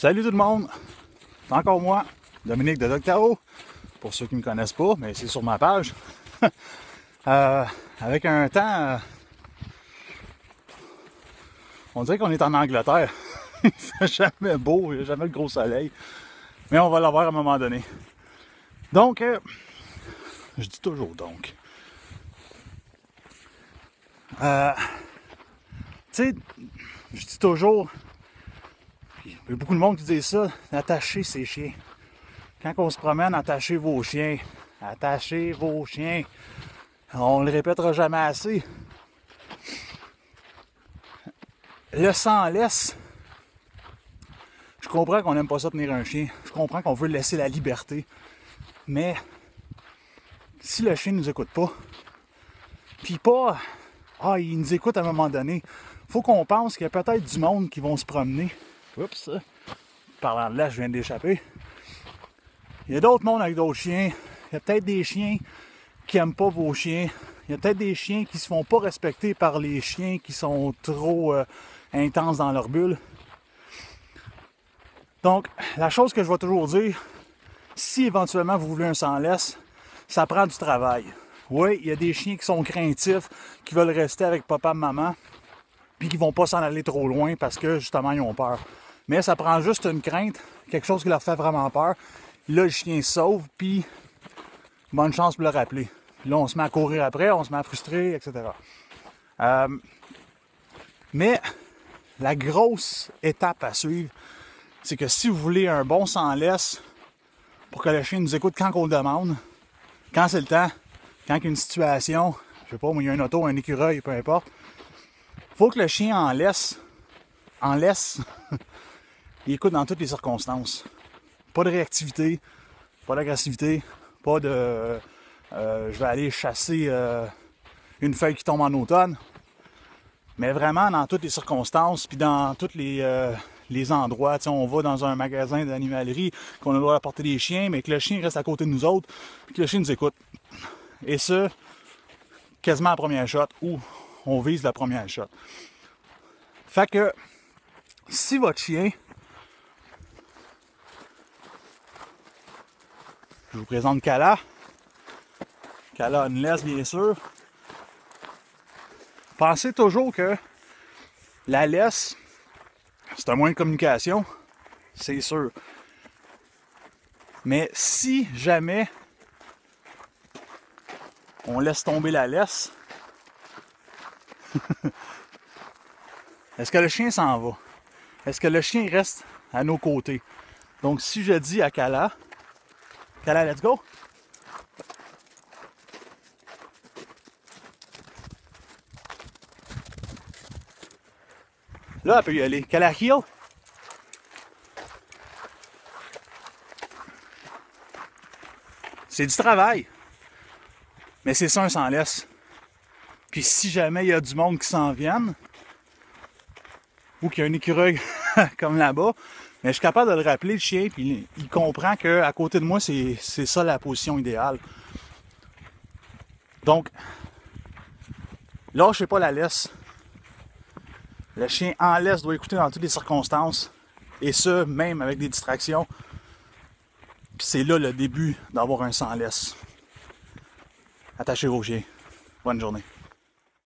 Salut tout le monde! C'est encore moi, Dominique de Doctao, pour ceux qui ne me connaissent pas, mais c'est sur ma page. Avec un temps, on dirait qu'on est en Angleterre. Il fait jamais beau, il n'y a jamais le gros soleil, mais on va l'avoir à un moment donné. Donc, je dis toujours donc. Tu sais, je dis toujours, il y a beaucoup de monde qui dit ça, attachez ses chiens. Quand on se promène, attachez vos chiens. Attachez vos chiens. On le répétera jamais assez. Le sans laisse, je comprends qu'on n'aime pas ça tenir un chien. Je comprends qu'on veut laisser la liberté. Mais si le chien ne nous écoute pas, puis pas, il nous écoute à un moment donné, faut qu'on pense qu'il y a peut-être du monde qui vont se promener. Oups, parlant de là, je viens d'échapper. Il y a d'autres mondes avec d'autres chiens. Il y a peut-être des chiens qui n'aiment pas vos chiens. Il y a peut-être des chiens qui ne se font pas respecter par les chiens qui sont trop intenses dans leur bulle. Donc, la chose que je vais toujours dire, si éventuellement vous voulez un sans-laisse, ça prend du travail. Oui, il y a des chiens qui sont craintifs, qui veulent rester avec papa et maman, puis qui ne vont pas s'en aller trop loin parce que justement ils ont peur. Mais ça prend juste une crainte, quelque chose qui leur fait vraiment peur. Là, le chien se sauve, puis bonne chance pour le rappeler. Puis là, on se met à courir après, on se met à frustrer, etc. Mais la grosse étape à suivre, c'est que si vous voulez un bon sans-laisse pour que le chien nous écoute quand on le demande, quand c'est le temps, quand il y a une situation, je sais pas, il y a un auto, un écureuil, peu importe, faut que le chien en laisse, il écoute dans toutes les circonstances. Pas de réactivité, pas d'agressivité, pas de je vais aller chasser une feuille qui tombe en automne, mais vraiment dans toutes les circonstances, puis dans tous les endroits. T'sais, on va dans un magasin d'animalerie, qu'on a le droit d'apporter des chiens, mais que le chien reste à côté de nous autres, puis que le chien nous écoute. Et ça, quasiment à la première shot, ou on vise la première shot. Fait que, si votre chien, je vous présente Kala. Kala a une laisse, bien sûr. Pensez toujours que la laisse, c'est un moyen de communication, c'est sûr. Mais si jamais on laisse tomber la laisse, est-ce que le chien s'en va? Est-ce que le chien reste à nos côtés? Donc si je dis à Kala, Kala, let's go! Là, elle peut y aller. Kala heel. C'est du travail. Mais c'est ça un sans-laisse. Puis si jamais il y a du monde qui s'en vienne, ou qu'il y a un écureuil comme là-bas, mais je suis capable de le rappeler, le chien, puis il comprend qu'à côté de moi, c'est ça la position idéale. Donc, lâchez pas la laisse. Le chien en laisse doit écouter dans toutes les circonstances, et ça, même avec des distractions. Puis c'est là le début d'avoir un sans-laisse. Attachez vos chiens. Bonne journée.